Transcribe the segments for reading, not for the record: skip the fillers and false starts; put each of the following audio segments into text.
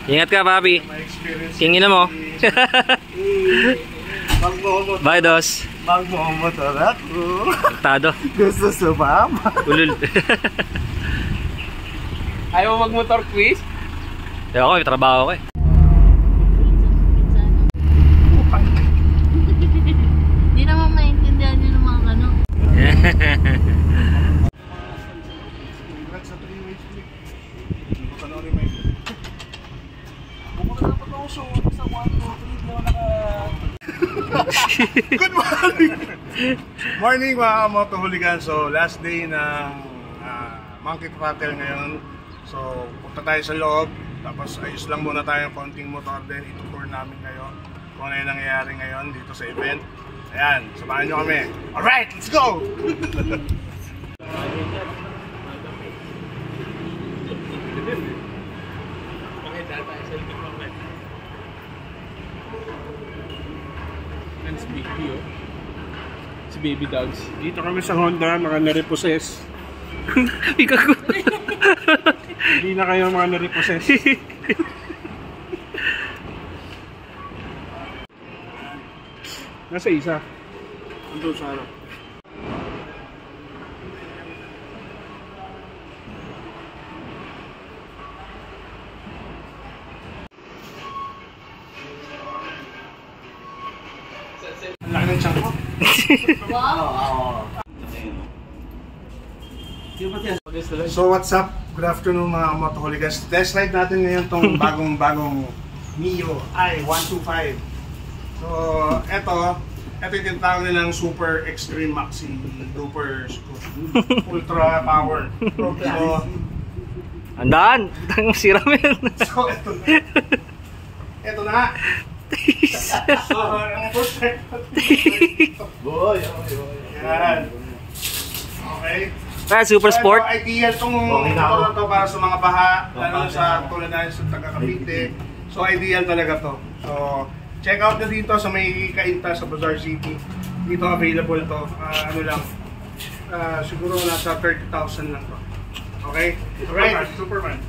Ingat ka, papi. Tingin na mo. Bye, dos. Magmomotor ako. Tado. Gusto sumama. Ulul. Ayaw mo magmotor quiz? Ako, may trabaho ko eh. Hindi naman maintindihan nyo ng mga ano. Good morning! Morning mga motohuligan. So last day ng Monkey Throttle ngayon. So punta tayo sa loob. Tapos ayos lang muna tayo ng konting motor din. Itutour namin kayo kung ano yung nangyayari ngayon dito sa event. Ayan, samahan nyo kami. Alright, let's go! Si Baby Dogs. Dito kami sa Honda, mga nare-possess. Ikaw. Hindi na kayo mga nare-possess. Nasa isa. Andun sa harap. Ang laki ng tiyan ko. Wow! So what's up? Good afternoon mga motohuligans. Test ride natin ngayon tong bagong Mio i125. So eto yung tinatawag nilang Super Extreme Maxi Duper Ultra Power. So Andaan! Tang sira mo yan. So eto na. So ang first step. Boy. Yan. Okay. Super sport. So, ideal itong motor na to para sa mga baha, lalo sa tulad na sa taga Cavite. So ideal talaga to. So check out na dito sa may Cainta sa Bazaar City. Dito available to. Ano lang, siguro nasa 30,000 lang to. Okay? Alright, Superman.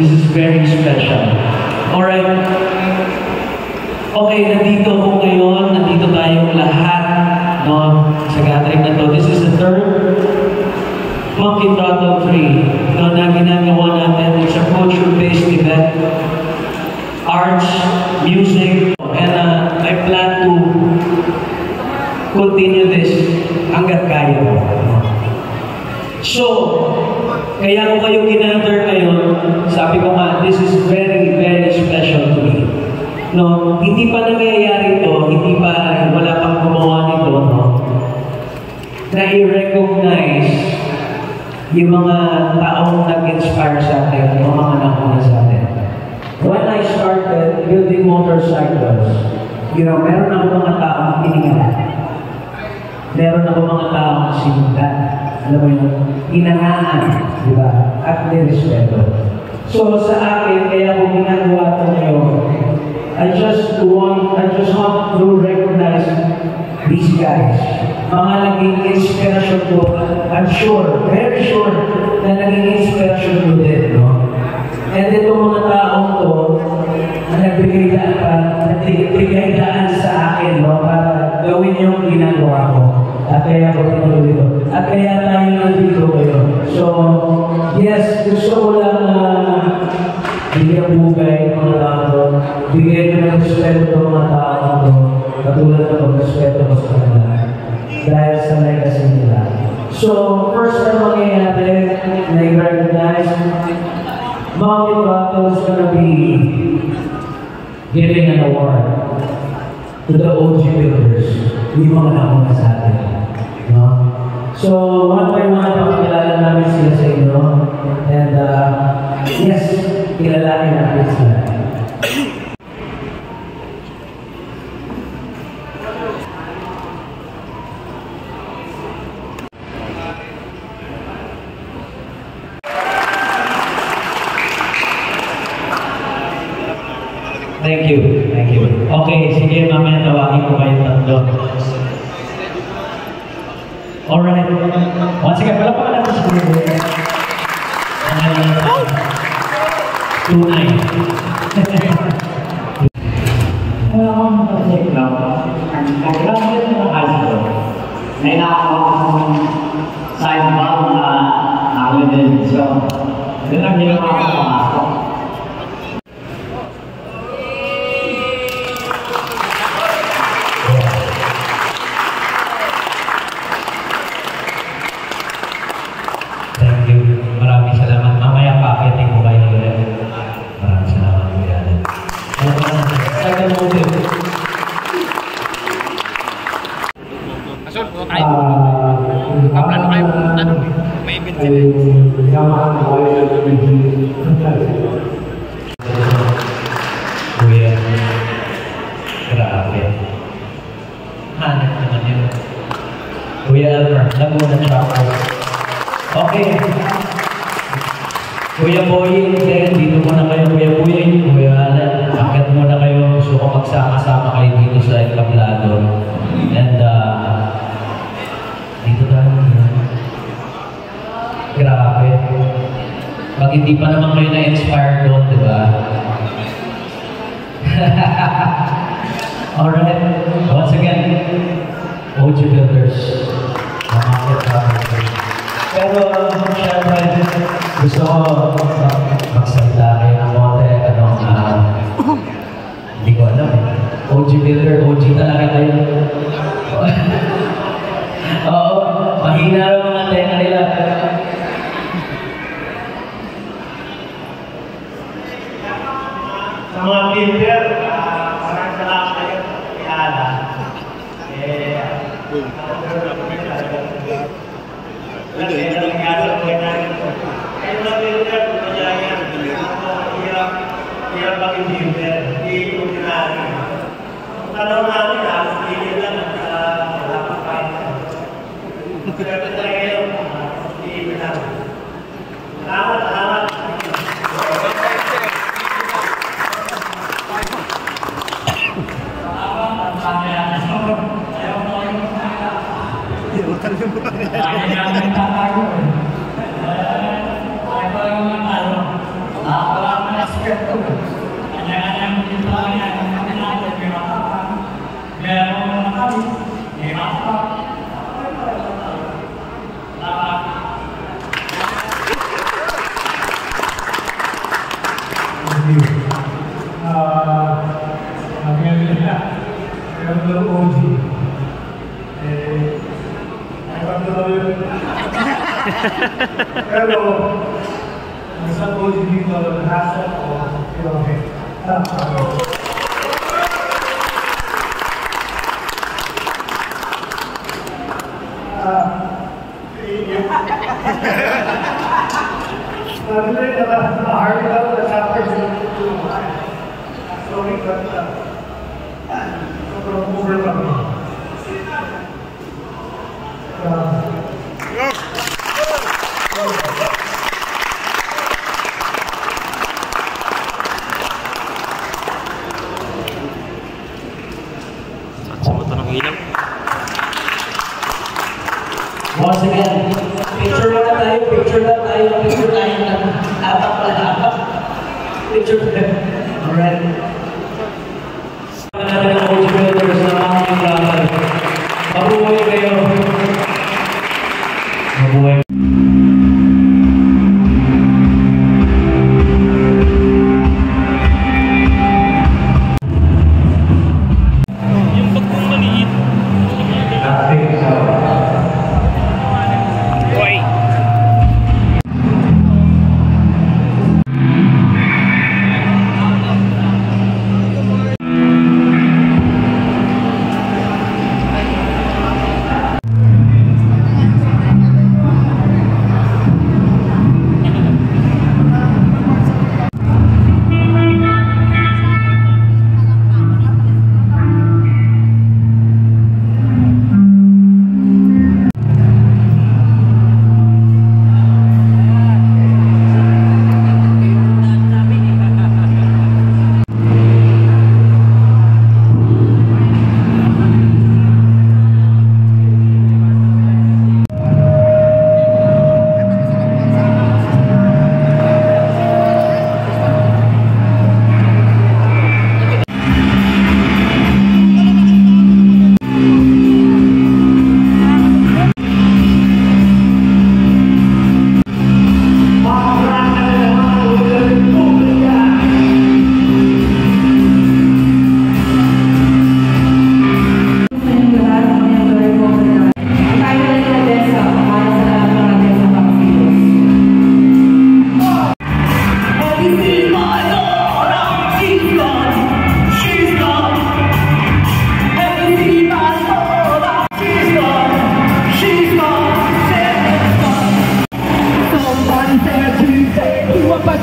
This is very special. Alright. Okay, nandito ko ngayon. Nandito tayong lahat, no, sa gathering na to. This is the third Monkey Throttle 3, no, na ginagawa natin. It's a culture-based event. Arts, music, and I plan to continue this hanggat kaya. So, kaya ko kayo ginather ngayon, sabi ko nga, this is very, very special to me. No, hindi pa nangyayari ito, wala pang gumawa nito, no? Na i-recognize yung mga taong nag-inspire sa atin, yung mga nakuna sa atin. When I started building motorcycles, meron ako mga taong tiningalan. Meron ako mga taong sinundan. Alam mo yun, inangaan, di ba? At nirespeto. So sa akin, kaya kung ginagawa ito ngayon, I just want to recognize these guys. Mga naging inspiration ko, I'm sure, very sure, na naging inspiration ko din, no? And itong mga taong to, na nagbigay daan sa akin, no? Para gawin yung ginagawa ko. At kaya ko tinuloy ito. At kaya tayo nandito ngayon. So, yes, gusto ko lang bigyan bugay mga tao. Bigyan ko ng respeto ng mga tao ito. Katulad ng pag-respeto ko sa kanila. Dahil sa legacy nila. So, first na mangyayari, na-recognize Mountain Battle is gonna be giving an award to the OG builders. Yung mga nauna sa atin. No? So, one by one, pakilala namin sila sa inyo. And, yes, kilalanin natin sila. Thank you. Thank you. Okay, sige, mamaya tawagin ko kayo tatlo. Alright. Once again, palapakan natin sa Google. Tunay. Alam mo, mag-check lang. Nag-graduate na ng high school. May nakakuha akong sideball na television. Yun ang ginawa ko pumasok. Maraming salamat. Mamaya pakitin ko kayo ulit. Maraming salamat po yan. Second motive. Asol, kain mo. Paplano kayo pumunta nun. May event sila. Kuya. Grabe. Hanap naman yun. Kuya Elmer, Laguna Chapel. Okay. Kuya Boy, dito muna kayo, Kuya Boy, Kuya Alan, akit muna kayo, gusto ko magsama-sama kayo dito sa entablado. And, dito tayo. Grabe. Pag hindi pa naman kayo na-inspire doon, di ba? Alright, once again, OG Builders. Pero, syempre, gusto ko magsalita kayo ng konti, hindi ko alam. OG Builder, OG talaga kayo. Oo, mahina rin mga tenga nila. Sa mga builder, maraming salamat kayo kay Ana. Kasi nangyari ko namin. Kaya mga builder, hirap mag-builder, hindi ko namin. Ang tanong namin, hindi lang at wala pa kain. Pero talaga yun, hindi ko namin. Salamat, salamat. Pero, isang OG dito, nasa ako, okay. Once again, picture na tayo. Apak pala, apak. Picture na. Alright. Natin ang OG Builders na mga laban. Mabuhay kayo. Mabuhay.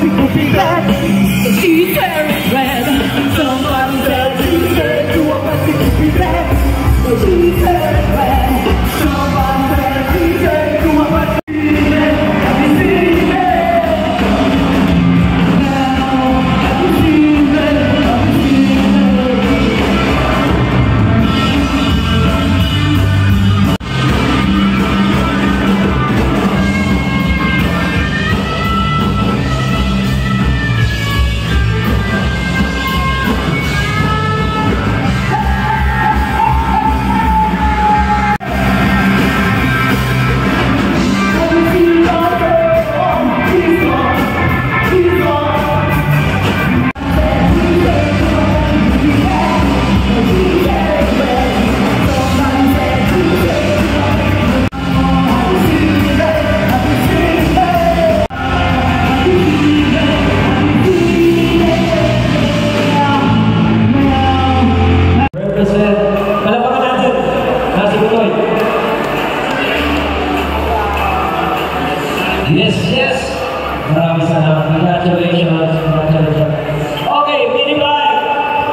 she could be back. So she's wearing red. Somebody said she's wearing to a but she could be back. So she's wearing red. Somebody said she's wearing to a but she's red. Have you seen red? Now, have you seen red? Have you seen red? Yes, yes. Maraming salamat. Congratulations. Congratulations. Okay, minibike.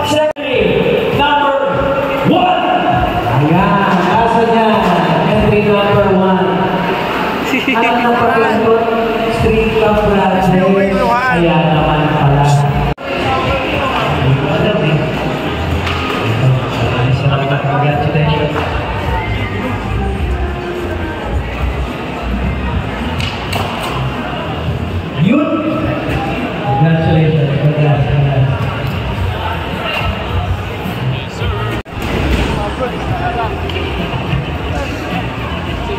Secretary, number 1. Ayan, nasa niya. Entry number 1. Alam na pala ito, Street of Rats. Ayan naman pala. Alam eh. Maraming salamat. Congratulations. Yun! Congratulations. Congratulations.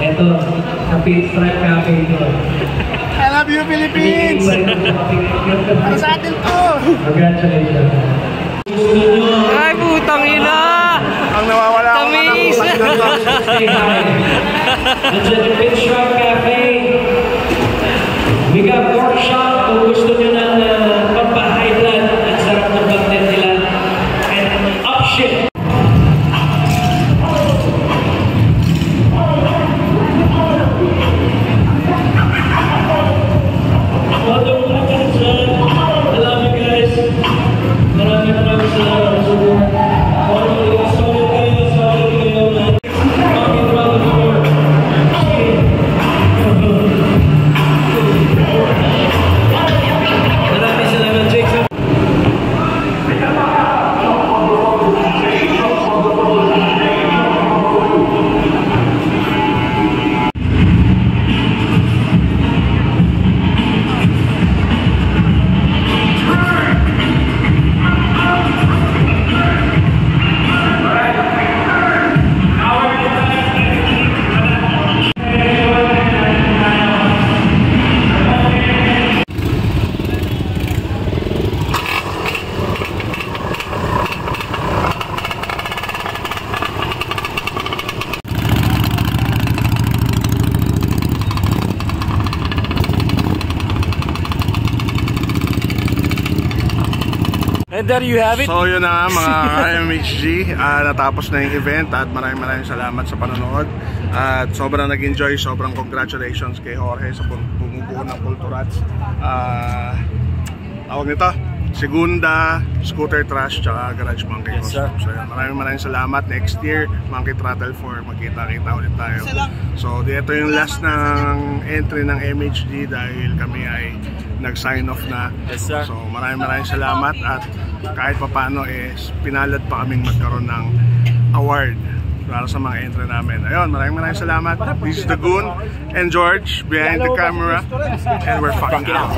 Ito, sa Pinstripe Cafe ito. I love you, Philippines! Ano sa atin to? Congratulations. Ay, putang ina! Ang nawawala ako na ng Tamis! Say hi. Nandiyan yung Pinstripe Cafe. We got workshop kung gusto nyo ng pampa-high blood at sarap ng content nila. And option. I love you guys. Maraming salamat. Solid kayo. Talking about the board. Maraming salamat, Jason. And there you have it. So yun na mga MHG, natapos na yung event at maraming salamat sa panonood at sobrang nag-enjoy, sobrang congratulations kay Jorge sa bumubuo ng Kulturats. Tawag nito, Segunda, Scooter Trash, tsaka Garage Monkey. Yes, sir. So yun, maraming salamat. Next year, Monkey Throttle 4, magkita-kita ulit tayo. So dito yung last ng entry ng MHG dahil kami ay nag-sign off na. Yes, sir. So maraming salamat at kahit paano pinalad pa kaming magkaroon ng award para sa mga entry namin. Ayun, maraming salamat. This is the Goon and George behind the camera and we're fucking out.